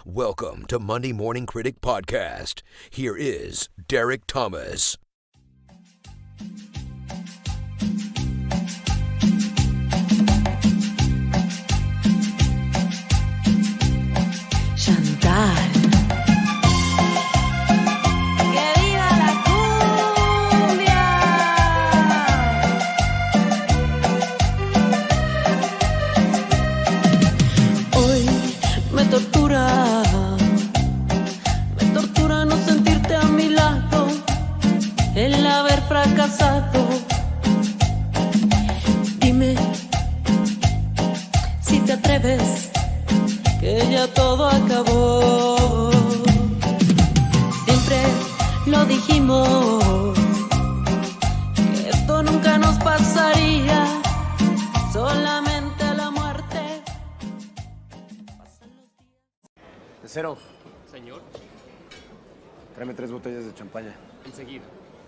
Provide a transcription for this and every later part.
Welcome to Monday Morning Critic Podcast. Here is Derek Thomas. Chantal. ¡Que viva la cumbia! Hoy me tortura no sentirte a mi lado, el haber fracasado. Dime si te atreves, que ya todo acabó. Siempre lo dijimos, que esto nunca nos pasaría, solamente la muerte. Cero, Señor, tráeme 3 botellas de champaña, enseguida.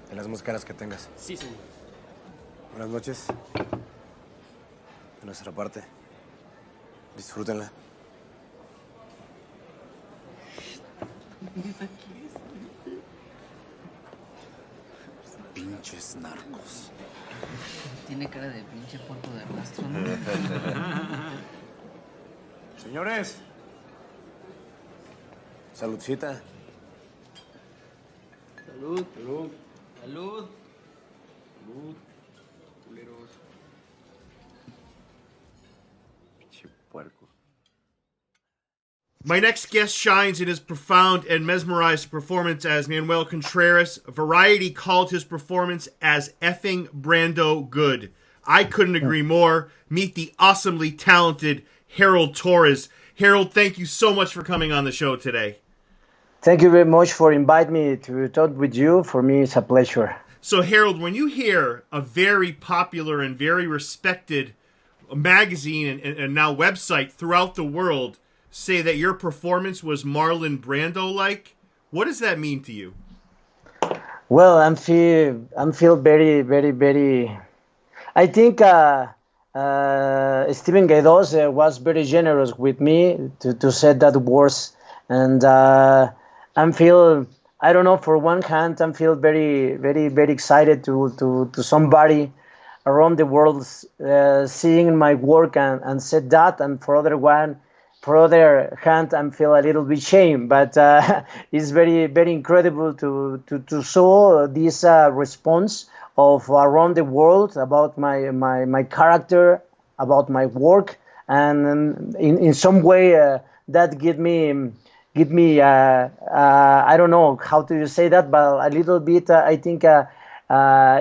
de las más caras que tengas. Sí, señor. Buenas noches. De nuestra parte, disfrútenla. Pinches narcos. Tiene cara de pinche puerco de rastro, ¿no? Señores, saludcita. Salud. Salud. Salud. Salud. Culeros. Pinche puerco. My next guest shines in his profound and mesmerized performance as Manuel Contreras. Variety called his performance as effing Brando good. I couldn't agree more. Meet the awesomely talented Harold Torres. Harold, thank you so much for coming on the show today. Thank you very much for inviting me to talk with you. For me, it's a pleasure. So, Harold, when you hear a very popular and very respected magazine and now website throughout the world say that your performance was Marlon Brando-like, what does that mean to you? Well, I'm feel very, very, very. I think Steven Gaidos was very generous with me to say that words, and I'm feel. I don't know. For one hand, I'm feel very, very, very excited to somebody around the world seeing my work and said that, and for other hand, I feel a little bit shame, but it's very, very incredible to saw this response of around the world about my character, about my work, and in some way that give me I don't know how to say that, but a little bit I think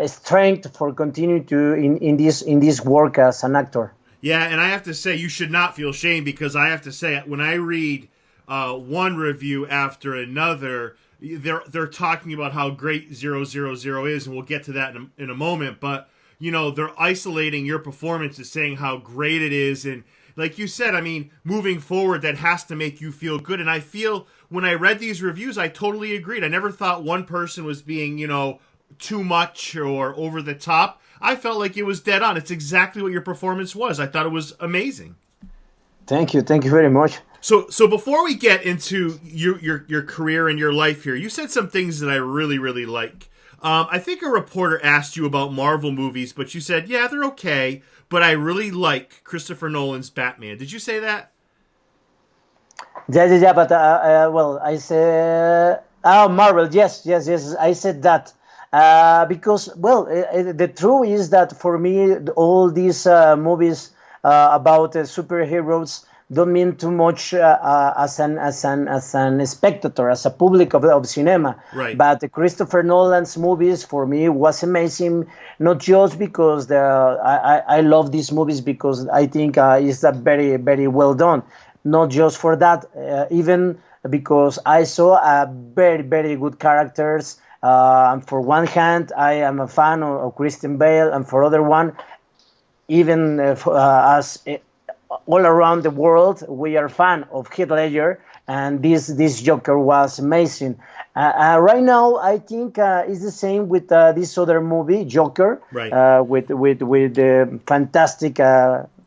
strength for continue to in this work as an actor. Yeah, and I have to say, you should not feel shame, because I have to say, when I read one review after another, they're talking about how great ZeroZeroZero is, and we'll get to that in a moment, but, you know, they're isolating your performance as saying how great it is, and like you said, I mean, moving forward, that has to make you feel good, and I feel, when I read these reviews, I totally agreed. I never thought one person was being, you know, too much or over the top. I felt like it was dead on. It's exactly what your performance was. I thought it was amazing. Thank you very much. So before we get into your career and your life here, you said some things that I really, really like. I think a reporter asked you about Marvel movies, but you said, yeah, they're okay, but I really like Christopher Nolan's Batman. Did you say that? Yeah, but well, I said, Marvel, yes, I said that. Because, well, the truth is that for me, all these movies about superheroes don't mean too much as an spectator, as a public of cinema. Right. But Christopher Nolan's movies for me was amazing, not just because I love these movies because I think it's a very, very well done. Not just for that, even because I saw a very, very good characters. And for one hand, I am a fan of Christian Bale, and for other one, even as all around the world, we are fan of Heath Ledger, and this Joker was amazing. Right now, I think it's the same with this other movie, Joker, right. With the fantastic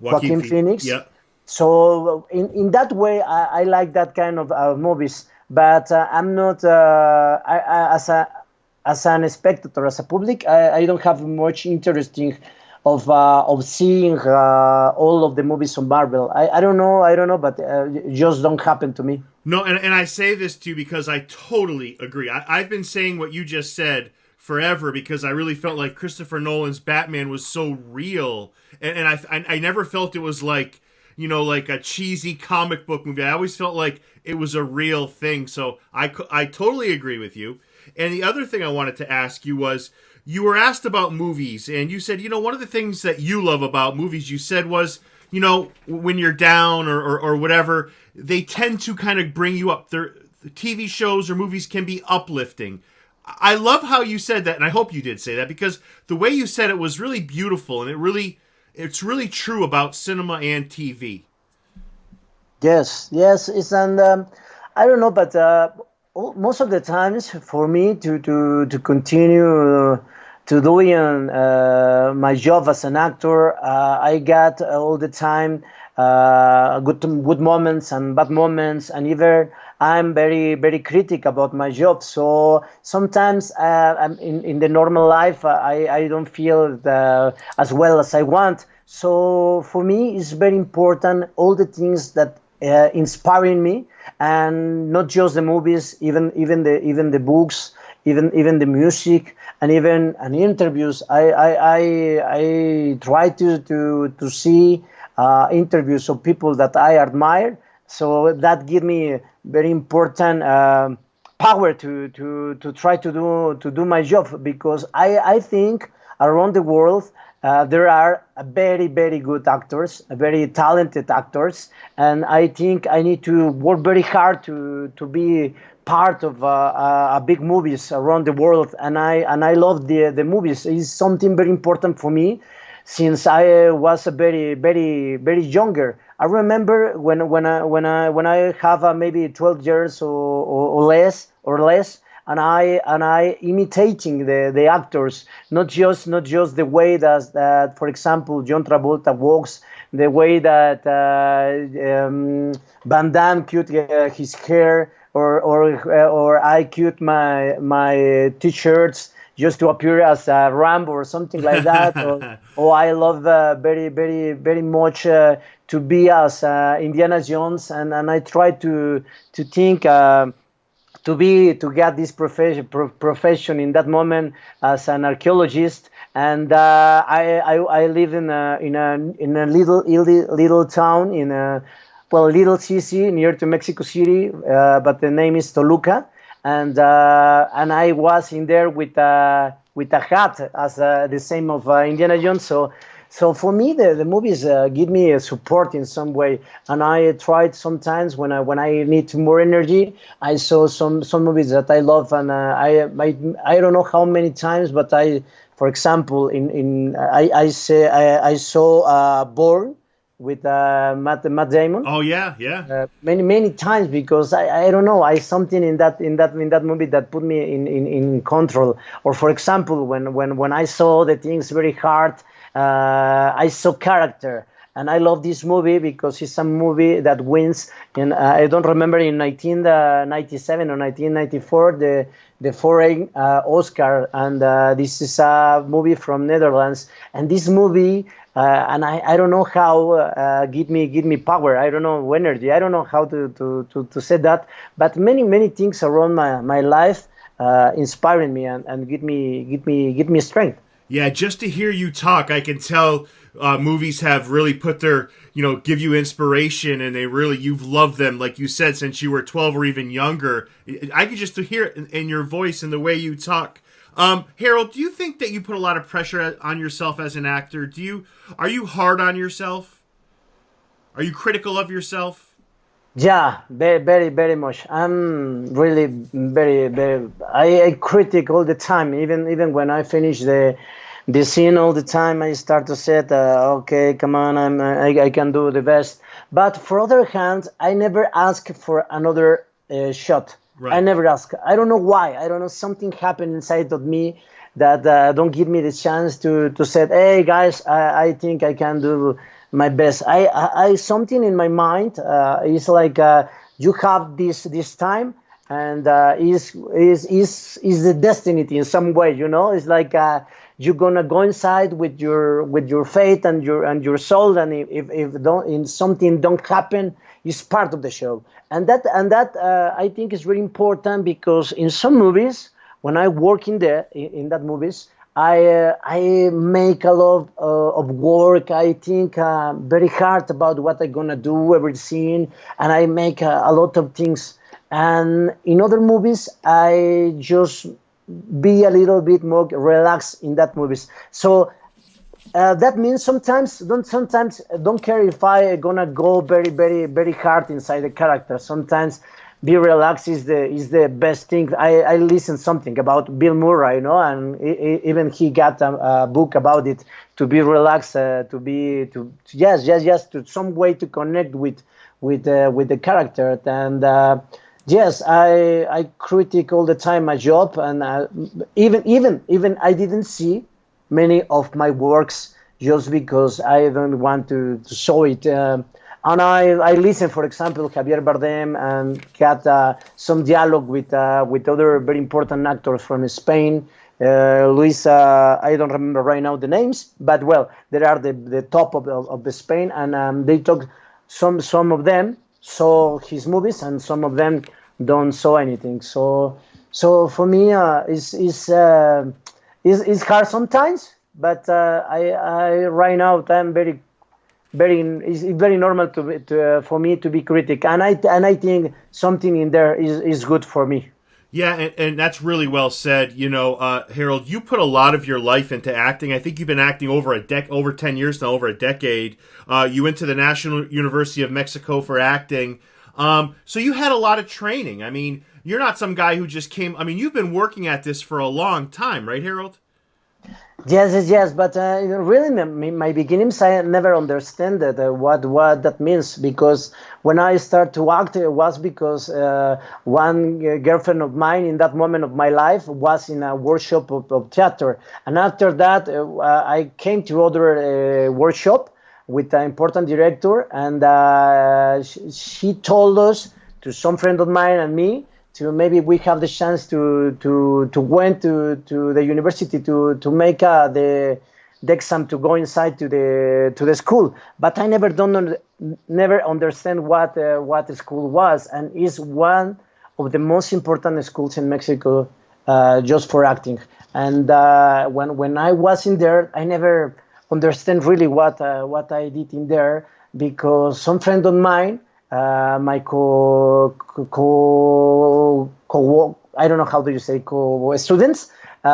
Joaquin Phoenix. Yep. So in that way, I like that kind of movies. But I'm not as an spectator, as a public. I don't have much interesting of seeing all of the movies on Marvel. I don't know, but it just don't happen to me. No, and I say this to you because I totally agree. I've been saying what you just said forever because I really felt like Christopher Nolan's Batman was so real, and I never felt it was like, you know, like a cheesy comic book movie. I always felt like it was a real thing. So I totally agree with you. And the other thing I wanted to ask you was, you were asked about movies, and you said, you know, one of the things that you love about movies, you said, was, you know, when you're down or whatever, they tend to kind of bring you up. The TV shows or movies can be uplifting. I love how you said that, and I hope you did say that, because the way you said it was really beautiful, and it's really true about cinema and TV. Yes, it's and I don't know, but most of the times for me to continue to doing my job as an actor, I got all the time good moments and bad moments, and even I'm very very critical about my job. So sometimes I'm in the normal life, I don't feel as well as I want. So for me, it's very important all the things that inspiring me, and not just the movies, even the books, even the music, and even interviews. I try to see interviews of people that I admire. So that give me very important power to try to do my job, because I think around the world there are very very good actors, very talented actors, and I think I need to work very hard to be part of big movies around the world, and I love the movies. It's something very important for me since I was a very very very younger. I remember when I have maybe 12 years or less, and I imitating the actors, not just the way that for example John Travolta walks, the way that Van Damme cut his hair, or I cut my t-shirts just to appear as a Rambo or something like that. or I love very very very much to be as Indiana Jones, and I try to think. To get this profession in that moment as an archaeologist, and I live in a little town in a little city near to Mexico City, but the name is Toluca, and I was in there with a hat as the same of Indiana Jones. So for me, the movies give me a support in some way, and I tried sometimes when I need more energy. I saw some movies that I love, and I don't know how many times, but for example, I saw Born with Matt Damon. Oh yeah. Many times, because I don't know, I something in that movie that put me in control. Or for example, when I saw the things very hard. I saw Character, and I love this movie because it's a movie that wins in I don't remember, in 1997 or 1994 the foreign Oscar, and this is a movie from Netherlands, and this movie and I don't know how give me power. I don't know, energy. I don't know how to say that, but many things around my life inspiring me and give me strength. Yeah, just to hear you talk, I can tell movies have really put their, give you inspiration, and you've loved them, like you said, since you were 12 or even younger. I could just hear it in your voice and the way you talk. Harold, do you think that you put a lot of pressure on yourself as an actor? Are you hard on yourself? Are you critical of yourself? Yeah, very, very, very much. I'm really very, very. I critic all the time. Even when I finish the scene, all the time I start to say, okay, come on, I can do the best. But for other hand, I never ask for another shot. Right. I never ask. I don't know why. I don't know. Something happened inside of me that don't give me the chance to say, hey guys, I think I can do my best. I something in my mind is like you have this time, and is the destiny in some way. It's like you're gonna go inside with your faith and your soul, and if don't in something don't happen, it's part of the show, and that I think is really important because in some movies, when I work in that movies, I make a lot of work. I think very hard about what I'm gonna do every scene, and I make a lot of things. And in other movies, I just be a little bit more relaxed in that movies. So that means sometimes don't care if I gonna go very very very hard inside the character. Sometimes be relaxed is the best thing. I listened something about Bill Murray, and even he got a book about it, to be relaxed, to yes to some way to connect with the character. And yes, I critique all the time my job, and even I didn't see many of my works just because I don't want to show it. And I listen, for example, Javier Bardem, and had some dialogue with other very important actors from Spain. Luis, I don't remember right now the names, but well, they are the top of the Spain, and they talk. Some of them saw his movies, and some of them don't saw anything. So for me, it's hard sometimes, but I right now I'm very very it's very normal for me to be critic, and I think something in there is good for me. Yeah, and that's really well said. Harold, you put a lot of your life into acting. I think you've been acting over 10 years now, over a decade. You went to the National University of Mexico for acting. So you had a lot of training. I mean, you're not some guy who just came. I mean, you've been working at this for a long time, right, Harold? Yes. But really, my beginnings, I never understand what that means, because when I start to act, it was because one girlfriend of mine in that moment of my life was in a workshop of theater, and after that, I came to other workshop with an important director, and she told us, to some friend of mine and me, to maybe we have the chance to went to the university to make the exam to go inside to the school. But I never understand what the school was, and is one of the most important schools in Mexico, just for acting. And when I was in there, I never understand really what I did in there, because some friend of mine, my I don't know how do you say students, they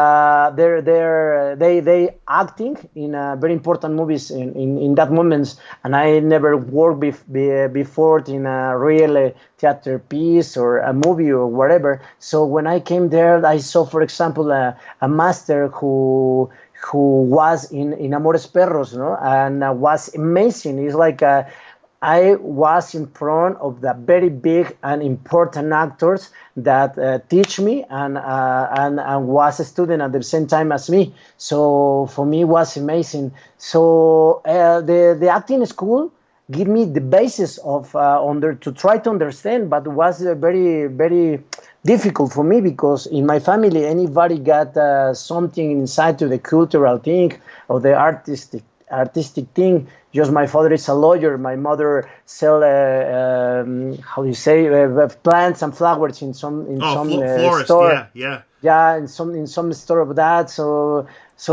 acting in very important movies in that moment, and I never worked before in a real theater piece or a movie or whatever. So when I came there, I saw, for example, a master who was in Amores Perros, and was amazing. It's like I was in front of the very big and important actors that teach me and was a student at the same time as me. So for me, it was amazing. So the acting school give me the basis of to try to understand, but it was very very difficult for me, because in my family, anybody got something inside to the cultural thing or the artistic thing. Just my father is a lawyer. My mother sell how do you say plants and flowers in some florist, store. Yeah. In some store of that. So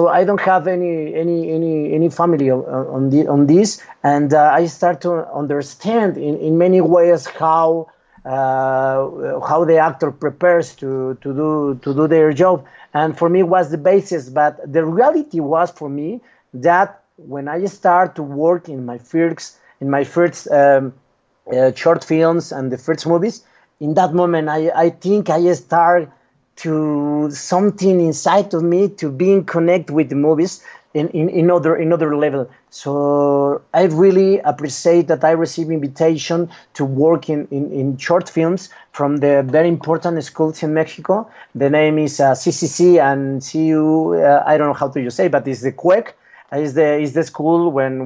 I don't have any family on this, and I start to understand in many ways how the actor prepares to do their job. And for me, it was the basis. But the reality was for me that when I start to work in my first short films and the first movies, in that moment I think I start to something inside of me to being connect with the movies in other level. So I really appreciate that I receive invitation to work in short films from the very important schools in Mexico. The name is CCC and CU. I don't know how to say, but it's the CUEC. is the school when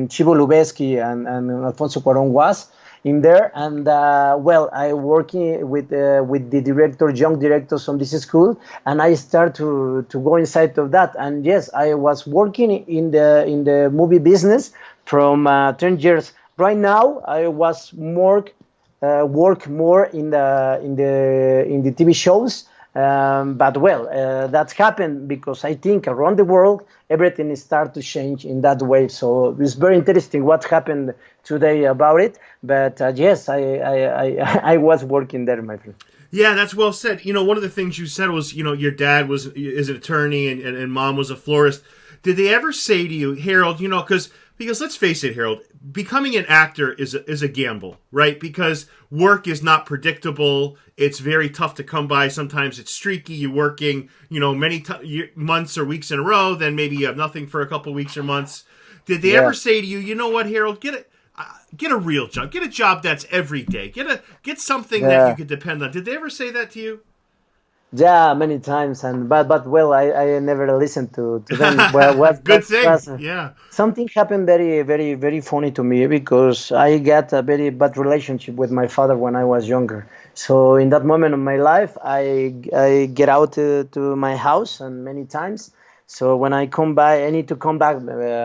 Chivo Lubeski and Alfonso Cuarón was in there, and I working with the director, young directors from this school, and I start to go inside of that. And yes, I was working in the movie business from 10 years. Right now, I was work more in the TV shows. But that's happened because I think around the world everything is start to change in that way. So it's very interesting what happened today about it. But yes, I was working there, my friend. Yeah, that's well said. One of the things you said was, your dad is an attorney and mom was a florist. Did they ever say to you, Harold, because let's face it, Harold, becoming an actor is a gamble, right? Because work is not predictable. It's very tough to come by. Sometimes it's streaky. You're working, many months or weeks in a row. Then maybe you have nothing for a couple of weeks or months. Did they ever say to you, you know what, Harold, get a real job. Get a job that's every day. Get something that you could depend on. Did they ever say that to you? Yeah, many times, but I never listened to them. Well, good thing. Yeah, something happened very, very, very funny to me because I got a very bad relationship with my father when I was younger. So in that moment of my life, I get out to my house and many times. So when I come back, I need to come back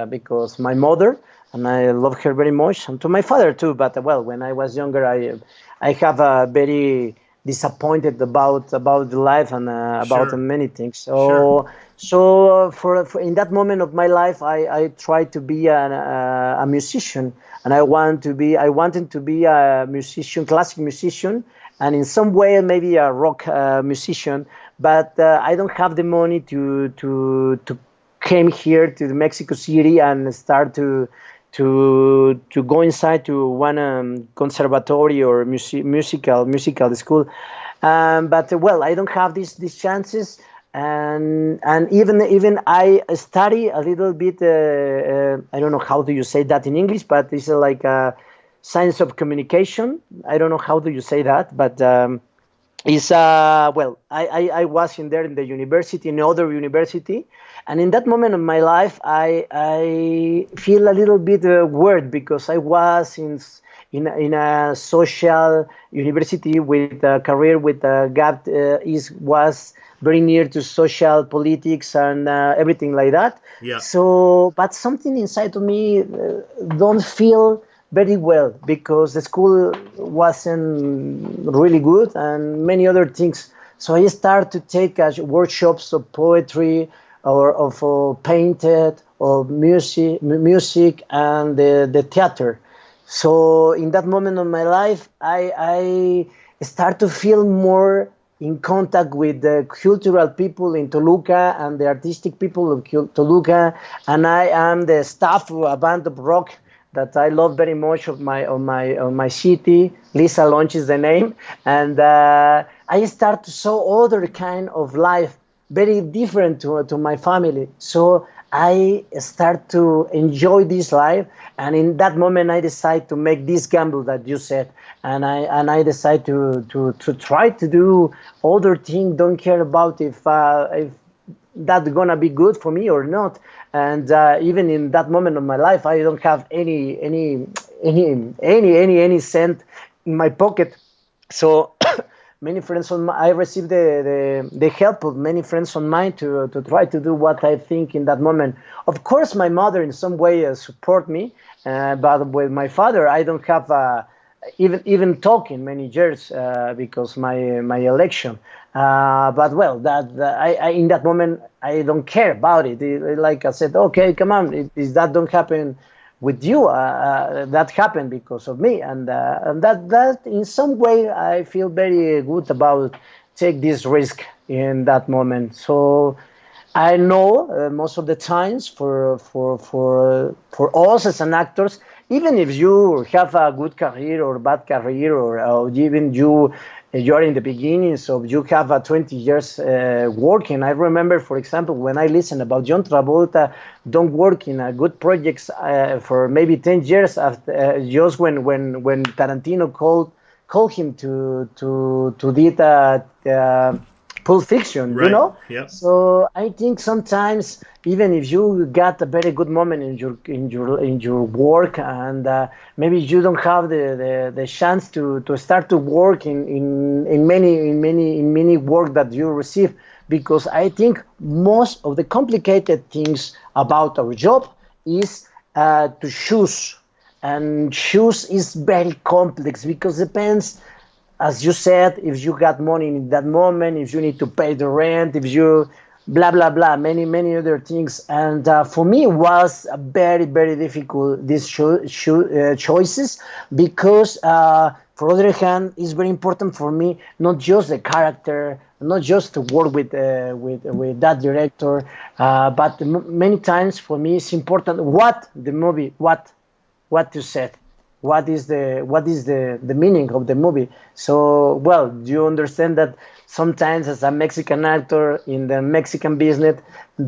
because my mother, and I love her very much, and to my father too. But when I was younger, I have a very disappointed about the life and about many things. So for in that moment of my life, I tried to be a musician, and I wanted to be a musician, classic musician, and in some way maybe a rock musician. But I don't have the money to came here to Mexico City and start to go inside to one conservatory or musical school, but I don't have these chances, and even I study a little bit. I don't know how do you say that in English, but it's like a science of communication. I don't know how do you say that, but it's I was in there in the university, in other university. And in that moment of my life, I feel a little bit weird because I was in a social university with a career with a gap was very near to social politics and everything like that. Yeah. So, but something inside of me don't feel very well because the school wasn't really good and many other things. So I start to take workshops of poetry, or of painted, or music and the theater. So in that moment of my life, I start to feel more in contact with the cultural people in Toluca and the artistic people of Toluca, and I am the staff of a band of rock that I love very much of my city. Lisa Launch is the name, and I start to saw other kind of life, very different to my family. So I start to enjoy this life, and in that moment I decide to make this gamble that you said, and I decide to try to do other things. Don't care about if that's gonna be good for me or not. And even in that moment of my life, I don't have any cent in my pocket. So many friends I received the help of many friends of mine to try to do what I think in that moment. Of course, my mother in some way support me, but with my father, I don't have even talking many years because my election. But I in that moment I don't care about it. Like I said, okay, come on, if that don't happen with you, that happened because of me, and that in some way I feel very good about take this risk in that moment. So I know most of the times for us as an actors, even if you have a good career or bad career, or even you're in the beginnings of you have 20 years working. I remember, for example, when I listen about John Travolta don't work in good projects for maybe 10 years after just when Tarantino called him to did Pulp Fiction, you Right. know. Yep. So I think sometimes even if you got a very good moment in your work, and maybe you don't have the chance to start to work in many work that you receive, because I think most of the complicated things about our job is to choose, and choose is very complex because depends, as you said, if you got money in that moment, if you need to pay the rent, if you blah blah blah, many other things. And for me, it was a very difficult these choices, because for other hand, it's very important for me not just the character, not just to work with that director, but many times for me it's important what the movie, what you said, what is the meaning of the movie. So, well, you understand that sometimes as a Mexican actor in the Mexican business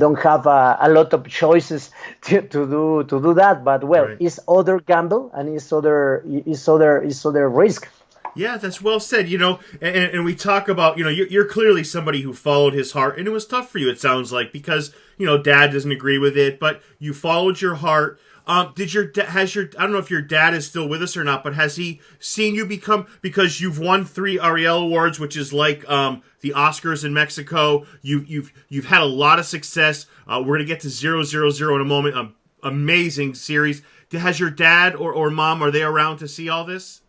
don't have a lot of choices to do that, but well, Right. it's other gamble, and it's other risk. Yeah, that's well said. And we talk about, you're clearly somebody who followed his heart, and it was tough for you, it sounds like, because, dad doesn't agree with it, but you followed your heart. I don't know if your dad is still with us or not, but has he seen you become, because you've won 3 Ariel Awards, which is like the Oscars in Mexico. You've had a lot of success. We're gonna get to ZeroZeroZero in a moment. Amazing series. Has your dad or mom, are they around to see all this?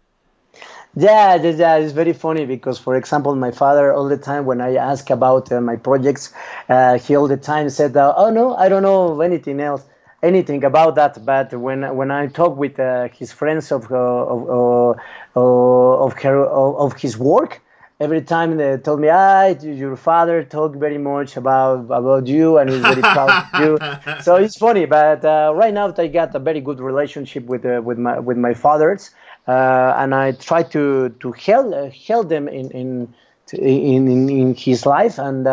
Yeah, it's very funny because, for example, my father all the time when I ask about my projects, he all the time said, "Oh no, I don't know anything about that." But when I talk with his friends of his work, every time they told me, your father talked very much about you, and he's very proud of you." So it's funny, but right now I got a very good relationship with my fathers, and I try to help them in his life, and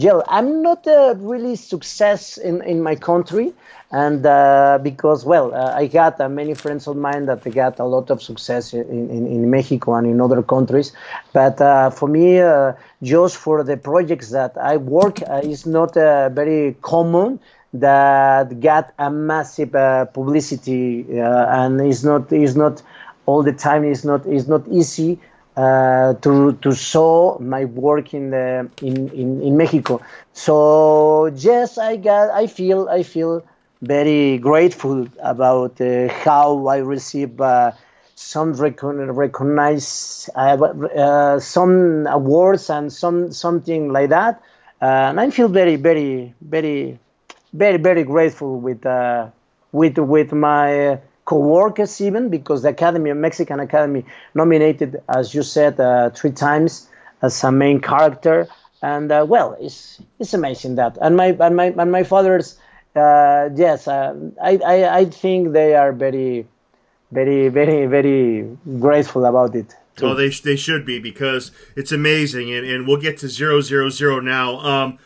yeah, I'm not really success in my country, and because, well, I got many friends of mine that got a lot of success in Mexico and in other countries, but for me, just for the projects that I work, is not very common that got a massive publicity, and is not all the time. Is not easy to show my work in Mexico. So yes, I feel very grateful about how I receive some recognize some awards and something like that, and I feel very grateful with my co-workers, even because the Mexican Academy nominated, as you said, 3 times as a main character, and well, it's amazing that. And my fathers, yes, I think they are very grateful about it too. Well, they should be, because it's amazing, and we'll get to ZeroZeroZero now.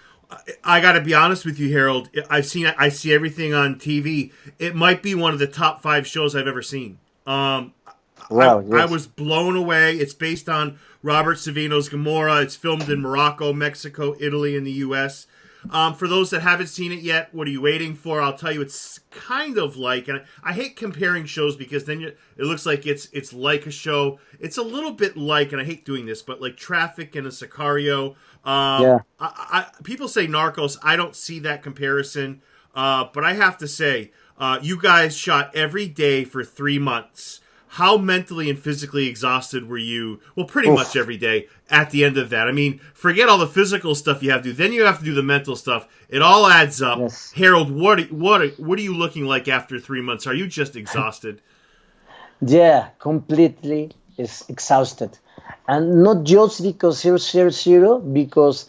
I got to be honest with you, Harold. I see everything on TV. It might be one of the top 5 shows I've ever seen. Wow, I yes. was blown away. It's based on Robert Savino's Gomorrah. It's filmed in Morocco, Mexico, Italy, and the U.S. For those that haven't seen it yet, what are you waiting for? I'll tell you, it's kind of like, and I hate comparing shows because then it looks like it's like a show. It's a little bit like, and I hate doing this, but like Traffic and a Sicario. Yeah. People say Narcos. I don't see that comparison, but I have to say, you guys shot every day for 3 months. How mentally and physically exhausted were you? Well, pretty much every day at the end of that. I mean, forget all the physical stuff you have to do. Then you have to do the mental stuff. It all adds up. Yes. Harold, what are you looking like after 3 months? Are you just exhausted? Yeah, completely is exhausted. And not just because 000, because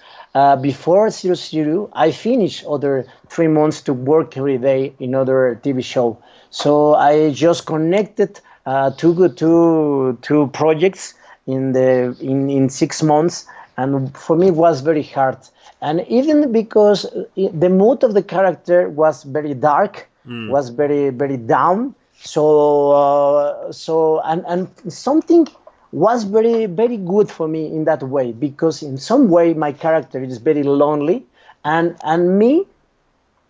before 00, I finished other 3 months to work every day in other TV show. So I just connected two projects in 6 months, and for me it was very hard. And even because the mood of the character was very dark, was very down. So and something was very, very good for me in that way, because in some way my character is very lonely, and me,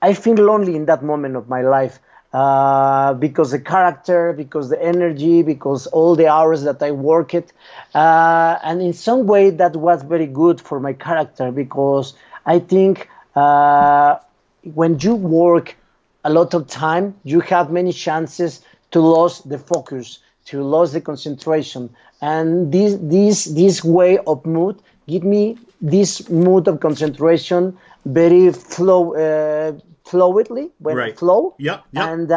I feel lonely in that moment of my life, because the character, because the energy, because all the hours that I work it, and in some way that was very good for my character, because I think when you work a lot of time, you have many chances to lose the focus, to lose the concentration, and this way of mood give me this mood of concentration very flowedly, when Right. flow. Yep. And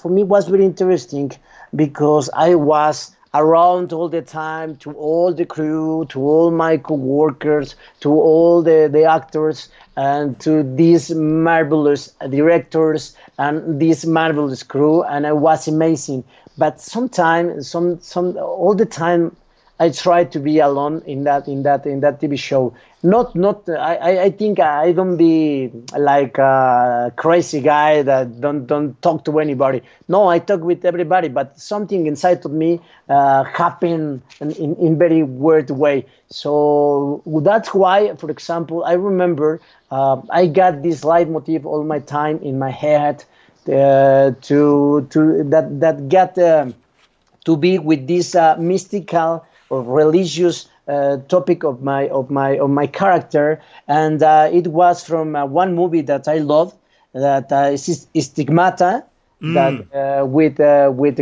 for me it was very interesting, because I was around all the time, to all the crew, to all my co-workers, to all the actors, and to these marvelous directors and this marvelous crew, and it was amazing. But sometimes, some all the time, I try to be alone in that TV show. Not I think I don't be like a crazy guy that don't talk to anybody. No, I talk with everybody, but something inside of me happened in very weird way. So that's why, for example, I remember I got this leitmotif all my time in my head, to that got to be with this mystical or religious topic of my character, and it was from one movie that I love, that is Stigmata, that with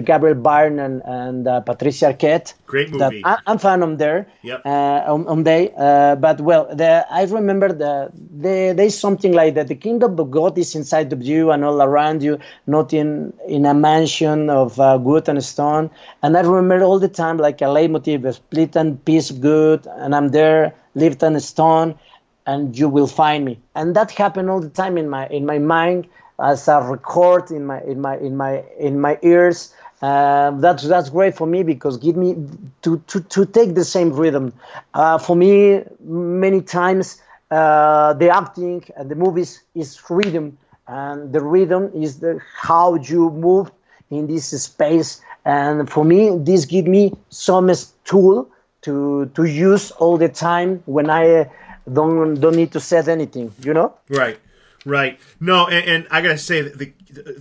Gabriel Byrne and Patricia Arquette. Great movie. That I'm fan of there. Yep. On they, but well, I remember there's something like that. The kingdom of God is inside of you and all around you, not in a mansion of wood and stone. And I remember all the time like a leitmotif, a split and piece of good, and I'm there, lived on a stone, and you will find me. And that happened all the time in my mind, as a record in my ears. That's great for me, because give me to take the same rhythm. For me, many times the acting and the movies is rhythm, and the rhythm is how you move in this space. And for me, this give me some tool to use all the time when I don't need to say anything. Right. No, and I gotta say that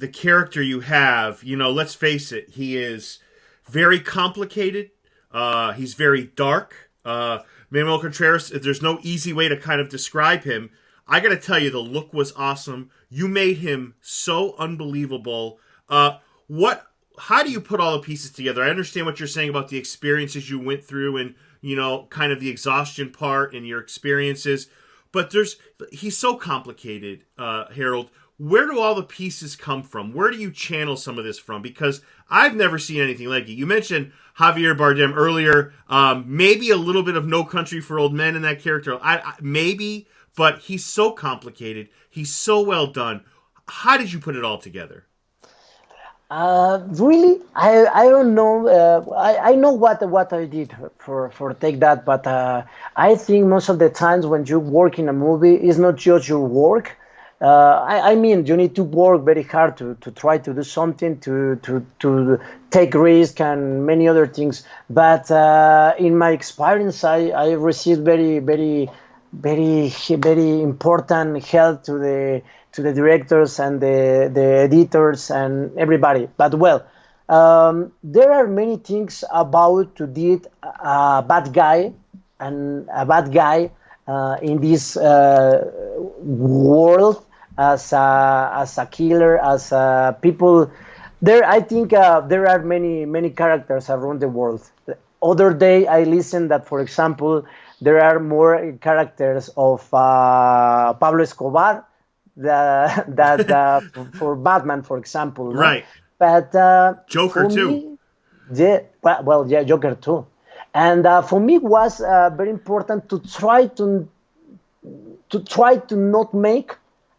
the character you have, let's face it, he is very complicated. He's very dark. Manuel Contreras, there's no easy way to kind of describe him. I gotta tell you, the look was awesome. You made him so unbelievable. How do you put all the pieces together? I understand what you're saying about the experiences you went through, and kind of the exhaustion part and your experiences. But he's so complicated, Harold. Where do all the pieces come from? Where do you channel some of this from? Because I've never seen anything like it. You mentioned Javier Bardem earlier. Maybe a little bit of No Country for Old Men in that character. Maybe, but he's so complicated. He's so well done. How did you put it all together? Really, I don't know. I know what I did for take that, but I think most of the times when you work in a movie, it's not just your work. I mean, you need to work very hard to try to do something, to take risk and many other things. But in my experience, I received very, very, very, very important help to the directors and the editors and everybody. But well, there are many things about to did a bad guy in this world, as a killer, as a people. I think there are many characters around the world. The other day I listened that, for example, there are more characters of Pablo Escobar that for Batman, for example. No? Right. But Joker too. Yeah. Joker too. And for me, it was very important to try to not make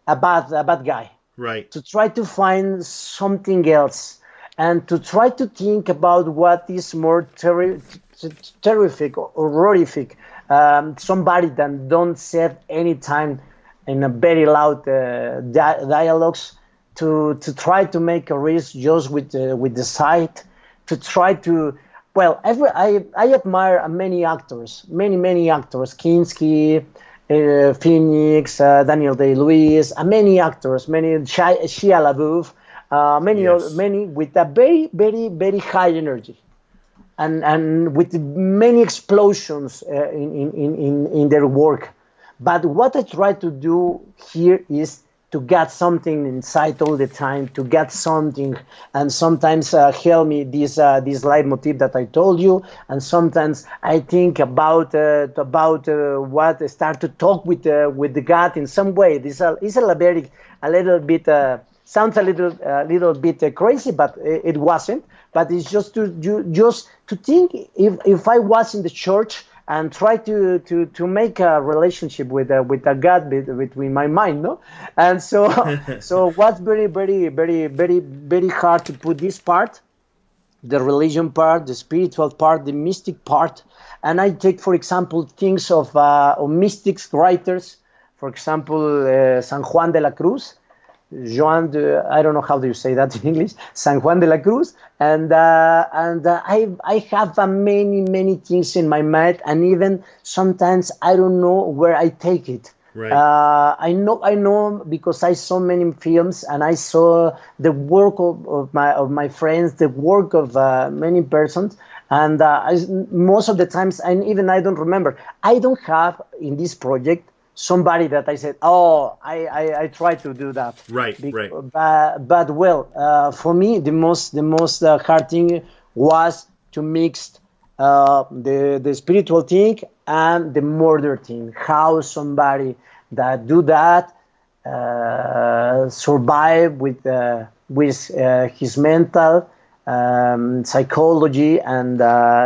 a bad guy. Right. To try to find something else, and to try to think about what is more terrific or horrific. Somebody that don't say any time in a very loud dialogues, to try to make a risk just with the sight, to try to Well, I admire many actors, many actors, Kinski, Phoenix, Daniel Day-Lewis, many actors, many Shia LaBeouf, Yes. many with a very high energy, and with many explosions in their work. But what I try to do here is to get something inside all the time, to get something, and sometimes help me this leitmotif that I told you, and sometimes I think about what start to talk with the God in some way. This is a little bit sounds a little bit crazy, but it wasn't. But it's just to think if I was in the church and try to make a relationship with a God between my mind, no? And so what's very hard to put this part, the religion part, the spiritual part, the mystic part, and I take, for example, things of mystics writers, for example, San Juan de la Cruz, I don't know how do you say that in English, San Juan de la Cruz, and I have many things in my mind, and even sometimes I don't know where I take it. Right. I know because I saw many films and I saw the work of my friends, the work of many persons, and most of the times, and even I don't remember. I don't have in this project somebody that I said, oh, I try to do that. Right. But well, for me, the most hard thing was to mix the spiritual thing and the murder thing. How somebody that do that survive with his mental psychology and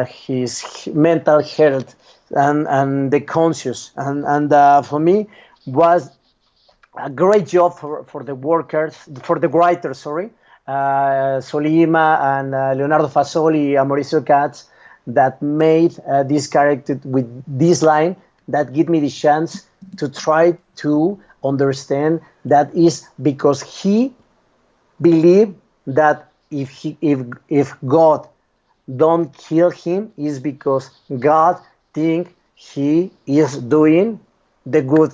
his mental health. And the conscious and for me was a great job for the writers, Solima and Leonardo Fasoli and Mauricio Katz, that made this character with this line that give me the chance to try to understand that is because he believed that if God don't kill him is because God think he is doing the good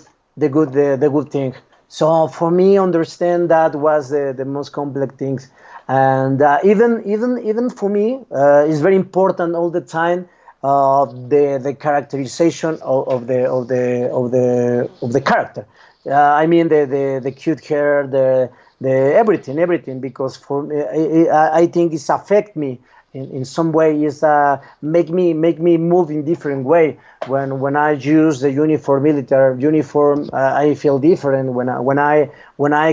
thing. So for me, understand that was the most complex things, and even for me, it's very important all the time the characterization of the character. I mean the cute hair, the everything, because for me, I think it's affect me. In some way, is make me move in different way. When I use the military uniform, I feel different. When I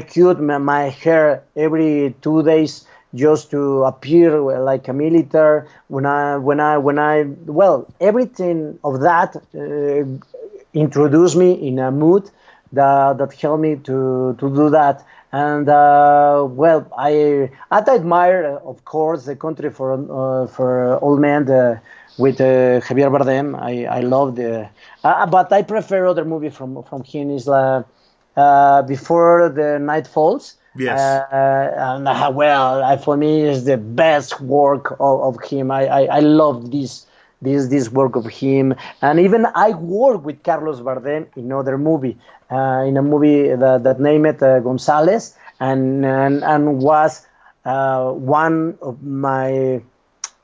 cut my hair every 2 days just to appear like a military. When I well, everything of that introduced me in a mood that helped me to do that. And well, I admire, of course, the Country for Old Men with Javier Bardem. I love but I prefer other movie from him. Is Before the Night Falls. Yes. And well, for me, is the best work of him. I love this work of him, and even I work with Carlos Bardem in other movie, in a movie that named González, and was one of my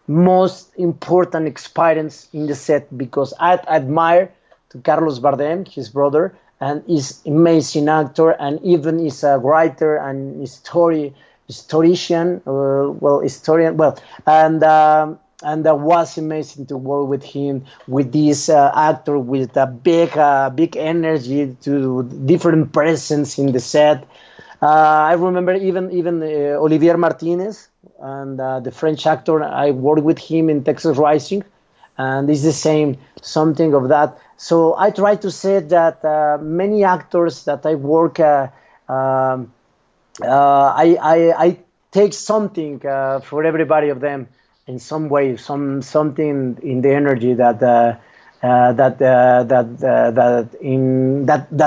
most important experience in the set, because I admire to Carlos Bardem, his brother, and is amazing actor, and even is a writer and historian, and that was amazing to work with him, with this actor with a big energy, to different presence in the set. I remember even Olivier Martinez, and the French actor. I worked with him in Texas Rising, and it's the same, something of that. So I try to say that many actors that I work, I take something for everybody of them. In some way, something in the energy that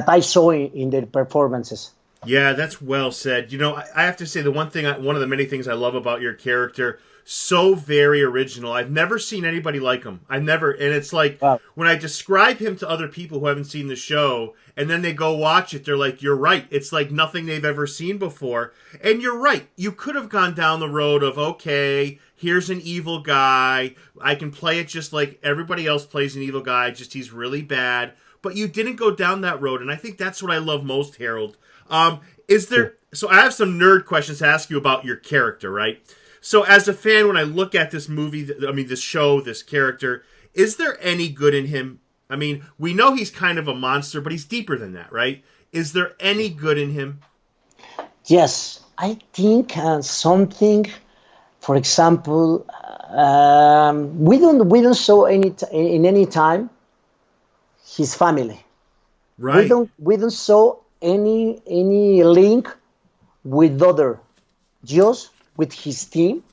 I saw in their performances. Yeah, that's well said. You know, I have to say one of the many things I love about your character, so very original. I've never seen anybody like him. And it's like Wow. when I describe him to other people who haven't seen the show, and then they go watch it, they're like, "You're right. It's like nothing they've ever seen before." And you're right. You could have gone down the road of, okay, here's an evil guy. I can play it just like everybody else plays an evil guy, just he's really bad. But you didn't go down that road, and I think that's what I love most, Harold. So I have some nerd questions to ask you about your character, right? So as a fan, when I look at this movie, this show, this character, is there any good in him? I mean, we know he's kind of a monster, but he's deeper than that, right? Is there any good in him? Yes, I think something. For example, we don't show in any time his family. Right. We don't show any link with other, just with his team,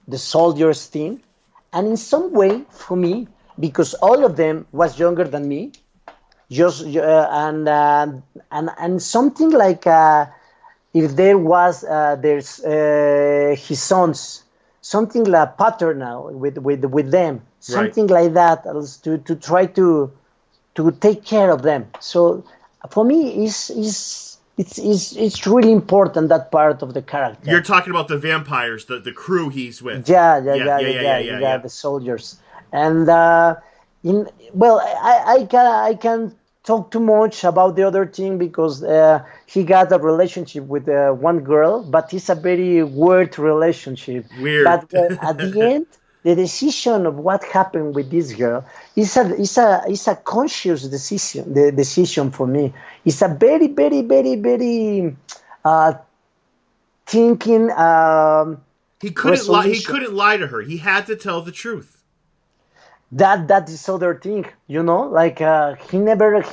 the soldiers team, and in some way for me, because all of them was younger than me, just and something like if there was there's his sons, something like paternal with them, something like that, to try to take care of them. So for me, it's really important, that part of the character. You're talking about the vampires, the crew he's with. Yeah, the soldiers. And I can talk too much about the other thing because he got a relationship with one girl, but it's a very weird relationship. Weird. But at the end, the decision of what happened with this girl is a conscious decision. The decision for me is a very, very, very, very thinking. He couldn't lie. He couldn't lie to her. He had to tell the truth. That is other thing, like he never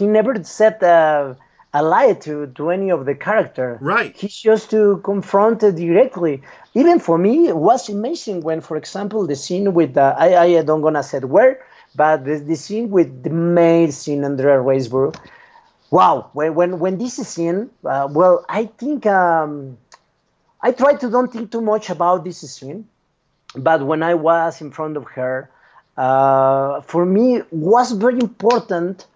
said a lie to any of the character. Right. He just to confront it directly. Even for me, it was amazing when, for example, the scene with I don't gonna say where, but the scene with the maid scene, Andrea Riseborough. Wow, when this is scene, I think I try to don't think too much about this scene, but when I was in front of her. For me, was very important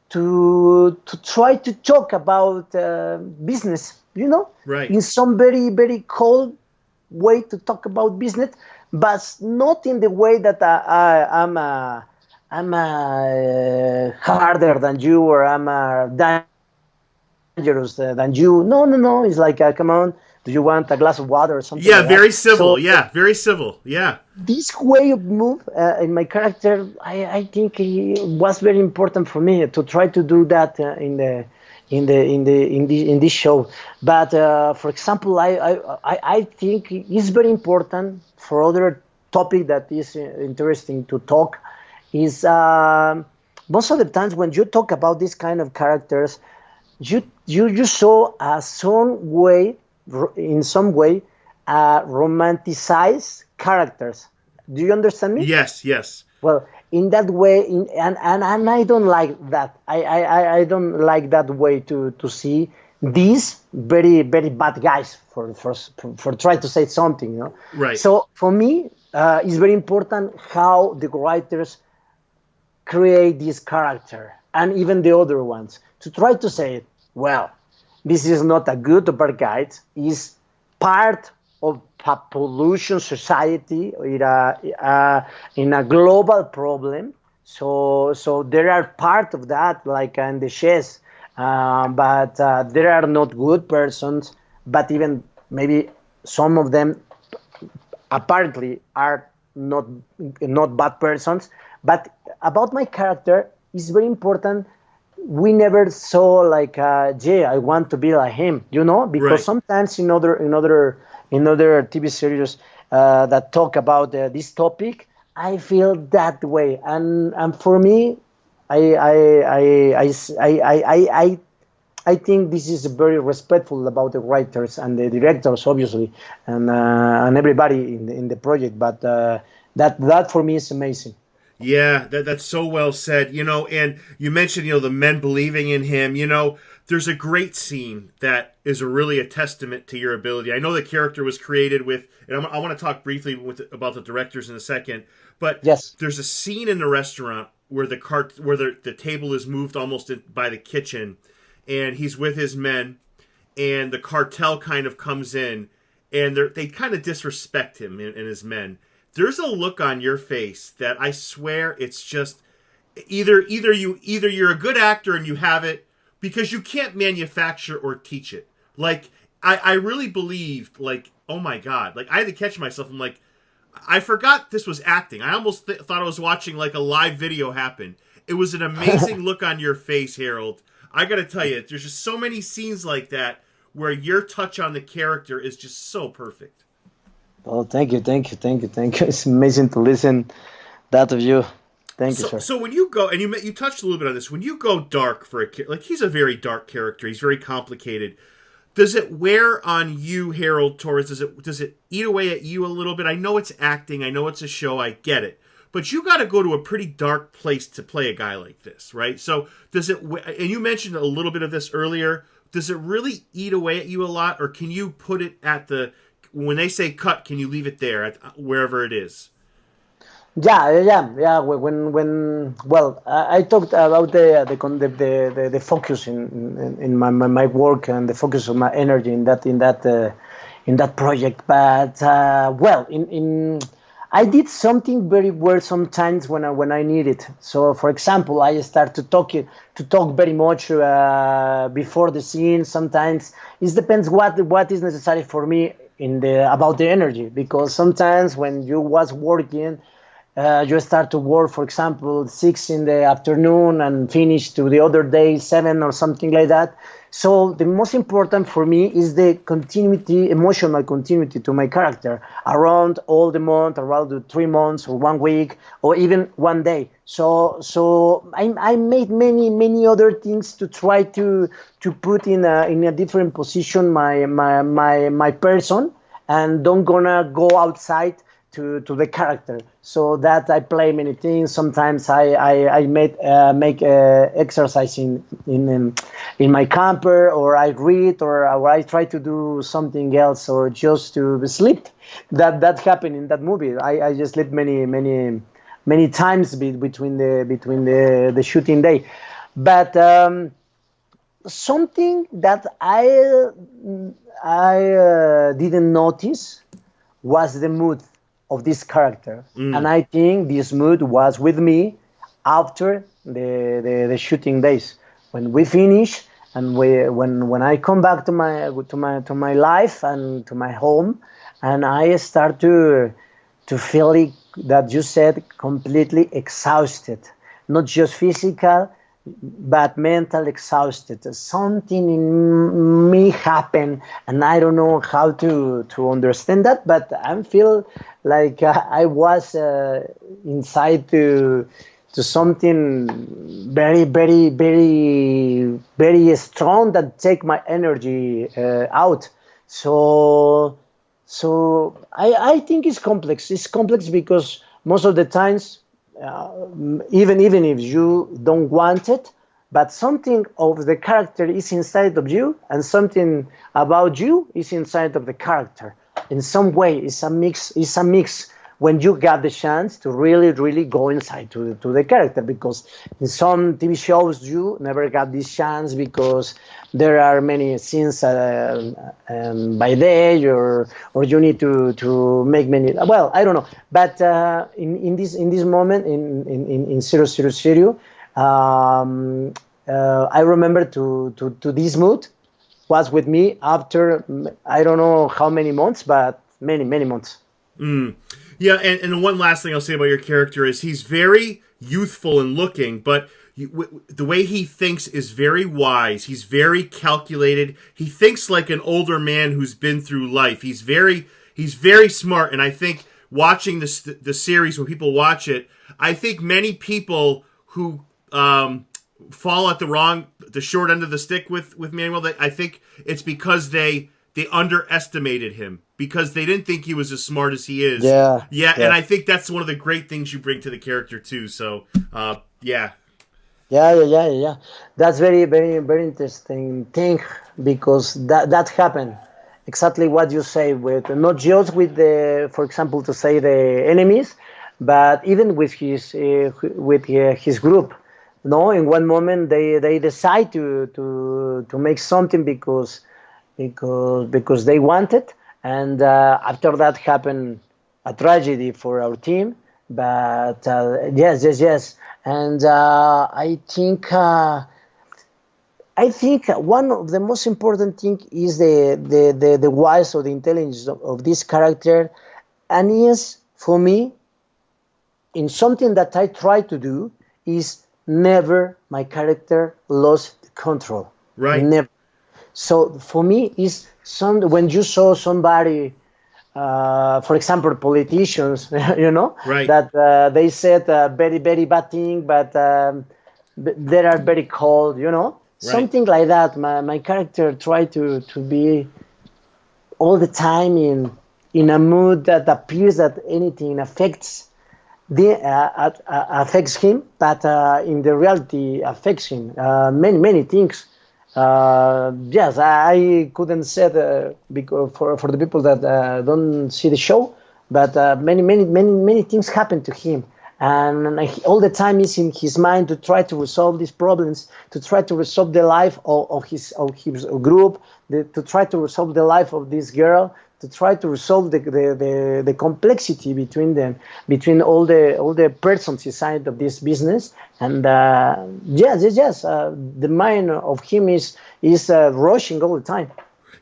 to try to talk about business, right. In some very, very cold way to talk about business, but not in the way that I'm harder than you or I'm dangerous than you. No. It's like, come on, do you want a glass of water or something? Yeah, like very that? civil. So, Very civil. Yeah. This way of move in my character, I think it was very important for me to try to do that in this show. But for example, I think it's very important for other topic that is interesting to talk is most of the times when you talk about these kind of characters, you show in some way romanticize characters. Do you understand me? Yes. Well, in that way, and I don't like that. I don't like that way to see these very, very bad guys for trying to say something, Right. So for me, it's very important how the writers create this character and even the other ones to try to say, well, this is not a good or bad guy. It's part of pollution society in a global problem. So there are part of that, like in the chess, but there are not good persons, but even maybe some of them apparently are not bad persons. But about my character, it's very important. We never saw like, I want to be like him, because right. Sometimes in other TV series that talk about this topic, I feel that way, and for me, I think this is very respectful about the writers and the directors, obviously, and everybody in the project. But that for me is amazing. Yeah, that's so well said. And you mentioned, the men believing in him. There's a great scene that is really a testament to your ability. I know the character was created with, and I want to talk briefly about the directors in a second, but Yes. there's a scene in the restaurant where the table is moved almost by the kitchen, and he's with his men, and the cartel kind of comes in, and they kind of disrespect him and his men. There's a look on your face that I swear it's just either you're a good actor and you have it, because you can't manufacture or teach it. Like I really believed, like, oh my god, like I had to catch myself. I'm like, I forgot this was acting. I almost thought I was watching like a live video happen. It was an amazing look on your face, Harold. I gotta tell you, there's just so many scenes like that where your touch on the character is just so perfect. Oh, thank you. It's amazing to listen that of you. Thank you, sir. So when you go, and you touched a little bit on this, when you go dark for a character, like he's a very dark character, he's very complicated. Does it wear on you, Harold Torres? Does it eat away at you a little bit? I know it's acting, I know it's a show, I get it. But you got to go to a pretty dark place to play a guy like this, right? So does it, and you mentioned a little bit of this earlier, does it really eat away at you a lot? Or can you put it at when they say cut, can you leave it there at wherever it is? Yeah. Well, I talked about the focus in my work and the focus of my energy in that project. But I did something very weird sometimes when I need it. So, for example, I start to talk very much before the scene. Sometimes it depends what is necessary for me about the energy, because sometimes when you was working. You start to work, for example, 6 in the afternoon and finish to the other day 7 or something like that. So the most important for me is the continuity, emotional continuity to my character around all the month, around the 3 months or 1 week or even 1 day. So I made many other things to try to put in a different position my person, and don't gonna go outside to the character, so that I play many things. Sometimes I make exercise in my camper, or I read, or I try to do something else, or just to sleep. That happened in that movie. I just slept many times between the shooting day, but something that I didn't notice was the mood of this character. And I think this mood was with me after the shooting days. When we finish, and when I come back to my life and to my home, and I start to feel it, that you said, completely exhausted, not just physical but mental exhausted. Something in me happened, and I don't know how to understand that, but I feel like I was inside to something very strong that take my energy out. So I think it's complex. It's complex because most of the times, even if you don't want it, but something of the character is inside of you, and something about you is inside of the character. In some way, it's a mix. When you got the chance to really go inside to the character, because in some TV shows you never got this chance because there are many scenes by day, or you need to make many. Well, I don't know, but in this moment in ZeroZeroZero, I remember to this mood was with me after I don't know how many months, but many months. Yeah, and one last thing I'll say about your character is he's very youthful and looking, but the way he thinks is very wise. He's very calculated. He thinks like an older man who's been through life. He's very smart, and I think watching the series, when people watch it, I think many people who fall at the short end of the stick with Manuel, I think it's because they underestimated him. because they didn't think he was as smart as he is. Yeah. And I think that's one of the great things you bring to the character too. So, yeah. Yeah. That's very, very, very interesting thing because that happened. Exactly what you say with not just with the, for example, to say the enemies, but even with his group. No, in one moment they decide to make something because they want it, and after that happened a tragedy for our team. But yes, and I think one of the most important thing is the wise or the intelligence of this character, and is for me in something that I try to do is never my character lost control. Right. Never. So for me is when you saw somebody, for example, politicians, Right. that they said a very, very bad thing, but they are very cold, something like that. My character tried to be all the time in a mood that appears that anything affects him, but in the reality affects him. Many things. Yes, I couldn't say because for the people that don't see the show, but many things happen to him, and all the time is in his mind to try to resolve these problems, to try to resolve the life of his group, to try to resolve the life of this girl, to try to resolve the complexity between them, between all the persons inside of this business. And yes, the mind of him is rushing all the time.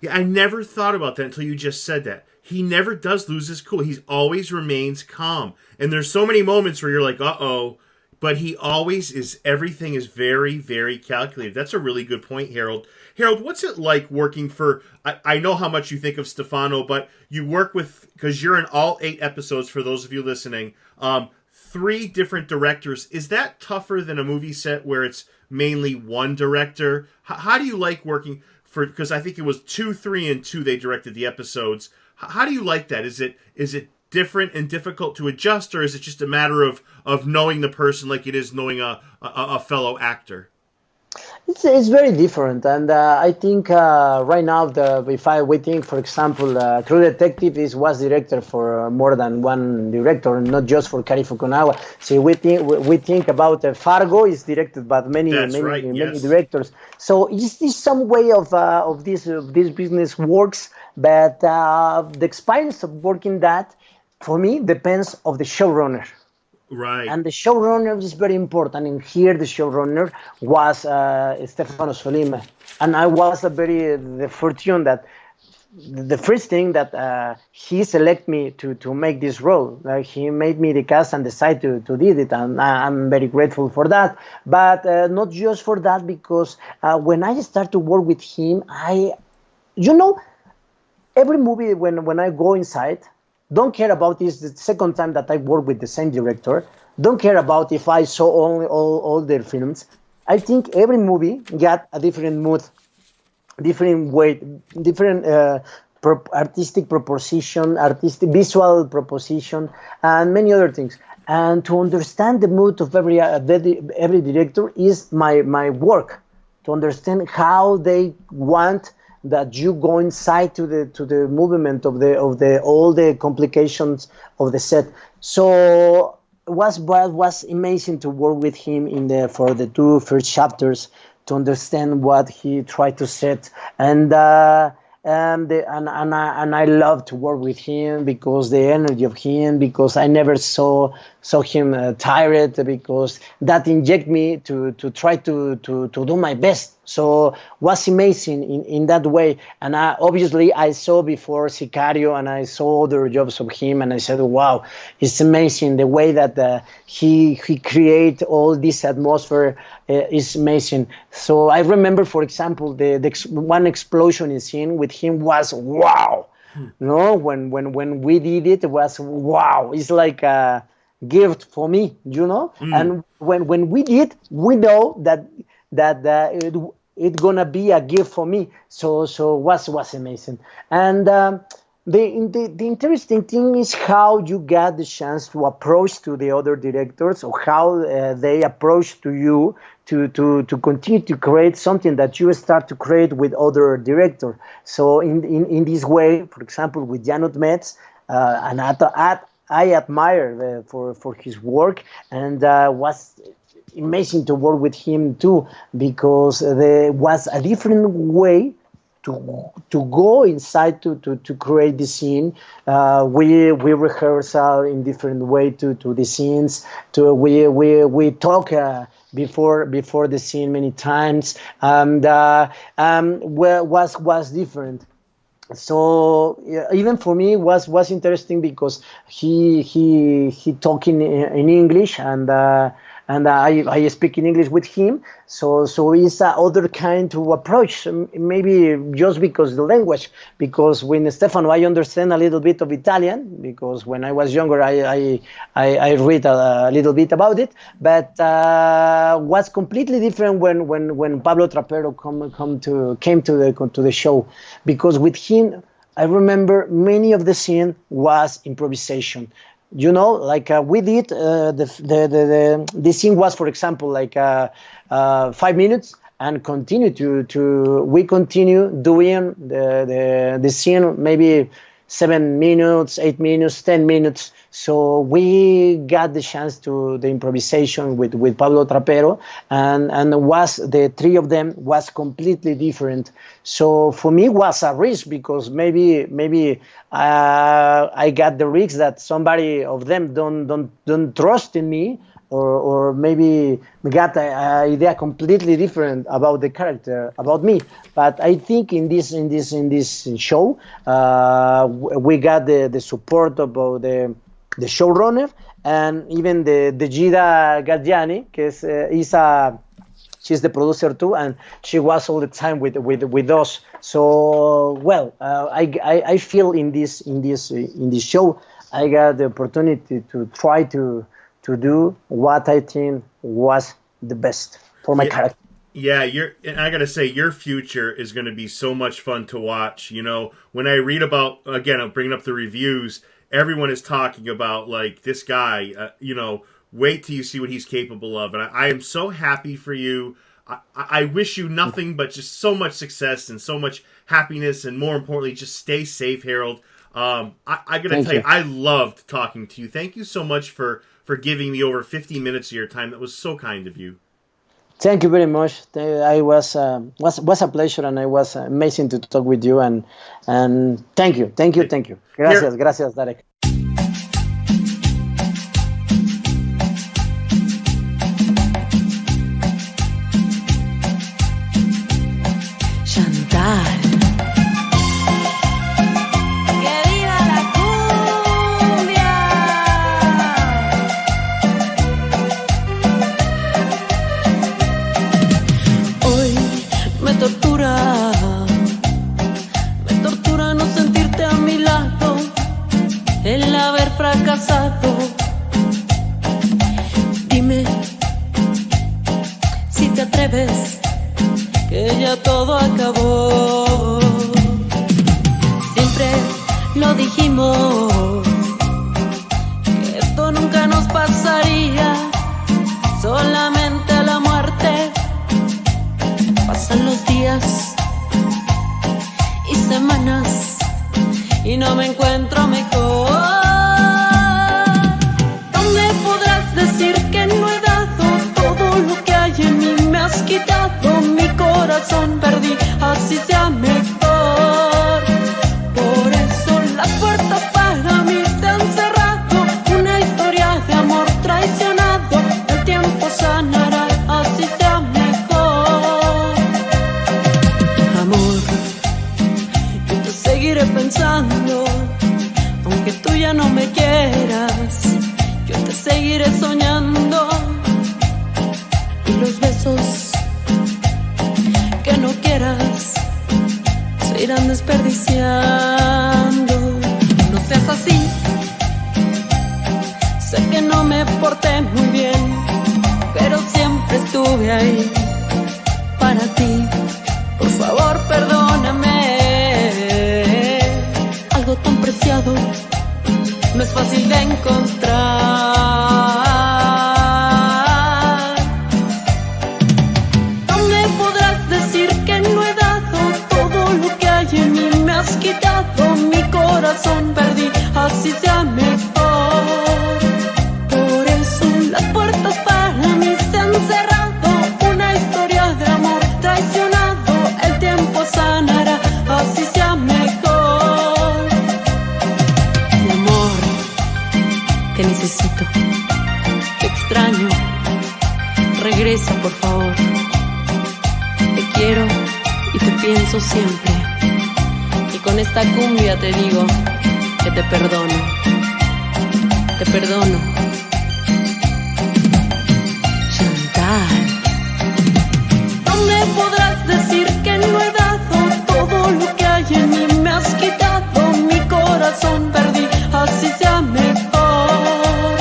Yeah, I never thought about that until you just said that. He never does lose his cool. He always remains calm. And there's so many moments where you're like, uh-oh, but he always is, everything is very, very calculated. That's a really good point, Harold. Harold, what's it like working for, I know how much you think of Stefano, but you work with, because you're in all 8 episodes, for those of you listening, 3 different directors. Is that tougher than a movie set where it's mainly one director? How do you like working for, because I think it was 2, 3, and 2 they directed the episodes. How do you like that? Is it different and difficult to adjust, or is it just a matter of knowing the person like it is knowing a fellow actor? It's very different, and I think right now we think, for example, True Detective was director for more than one director, not just for Cary Fukunaga. So we think about Fargo is directed by many directors. So is some way of this business works, but the experience of working that for me depends of the showrunner. Right. And the showrunner is very important. And here the showrunner was Stefano Sollima. And I was the fortune that the first thing that he selected me to make this role. He made me the cast and decided to do it. And I'm very grateful for that. But not just for that, because when I start to work with him, every movie when I go inside, don't care about this the second time that I work with the same director. Don't care about if I saw all their films. I think every movie got a different mood, different weight, different artistic proposition, artistic visual proposition, and many other things. And to understand the mood of every director is my work. To understand how they want that you go inside to the movement of all the complications of the set. So it was amazing to work with him for the 2 first chapters to understand what he tried to set, and I love to work with him because the energy of him, because I never saw him tired, because that inject me to try to do my best. So was amazing in that way. And obviously I saw before Sicario and I saw other jobs of him, and I said, wow, it's amazing the way that he create all this atmosphere is amazing. So I remember, for example, the one explosion scene with him was wow. No, when we did it was wow. It's like a gift for me, And when we did, we know that it's gonna be a gift for me. So was amazing. And The interesting thing is how you got the chance to approach to the other directors, or how they approach to you to continue to create something that you start to create with other director. So in this way, for example, with Janot Metz, and I admire for his work, and was amazing to work with him too, because there was a different way to go inside to create the scene. We rehearsal in different way to the scenes. We talk before the scene many times, and was different. So even for me was interesting, because he talking in English, and I speak in English with him, so it's a other kind of approach, maybe just because the language, because when Stefano, I understand a little bit of Italian, because when I was younger, I read a little bit about it, but was completely different when Pablo Trapero came to the show, because with him, I remember many of the scene was improvisation. You know, like we did, the scene was, for example, like 5 minutes, and we continue doing the scene maybe 7 minutes, 8 minutes, 10 minutes. So we got the chance to the improvisation with Pablo Trapero, and was the three of them was completely different. So for me, it was a risk, because maybe I got the risk that somebody of them don't trust in me, or maybe got an idea completely different about the character, about me. But I think in this show, we got the support about the showrunner, and even the Gida Gadjani, she's the producer too, and she was all the time with us. So I feel in this show, I got the opportunity to try to do what I think was the best for my character. Yeah, and I gotta say, your future is going to be so much fun to watch. You know, when I read about, again, I'm bringing up the reviews, everyone is talking about, like, this guy, wait till you see what he's capable of. And I am so happy for you. I wish you nothing but just so much success and so much happiness, and more importantly, just stay safe, Harold. I gotta tell you, I loved talking to you. Thank you so much for giving me over 50 minutes of your time. That was so kind of you. Thank you very much. I was a pleasure, and it was amazing to talk with you. And thank you. Gracias, Derek. Chantal. ¡Que viva la cumbia! Hoy me tortura no sentirte a mi lado, el haber fracasado. Dime si te atreves, que ya todo acabó. Siempre lo dijimos, que esto nunca nos pasaría, solamente a la muerte. Pasan los días y semanas y no me encuentro mejor. ¿Dónde podrás decir que no he dado todo lo que hay en mí? Me has quitado mi corazón, perdí, así sea mejor. Por eso las puertas para mí se han cerrado, una historia de amor traicionado. El tiempo sanará, así sea mejor. Amor, yo te seguiré pensando, aunque tú ya no me quieras, yo te seguiré soñando. Y los besos que no quieras se irán desperdiciando. No seas así, sé que no me porté muy bien, pero siempre estuve ahí para ti. Por favor, perdóname. Algo tan vida encontrar. No me podrás decir que no he dado todo lo que hay en mí, me has quitado mi corazón, perdí, así sea mejor. Por eso las puertas para mí se han cerrado, una historia de amor traicionado, el tiempo sanará, así sea mejor. Mi amor, te necesito, te extraño, regresa por favor. Te quiero y te pienso siempre, y con esta cumbia te digo que te perdono, te perdono. Chantal, no me podrás decir que no he dado todo lo que hay en mí, me has quitado mi corazón, perdí, así sea mejor.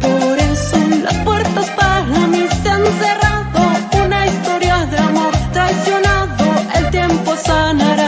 Por eso las puertas para mí se han cerrado, una historia de amor traicionado, el tiempo sanará,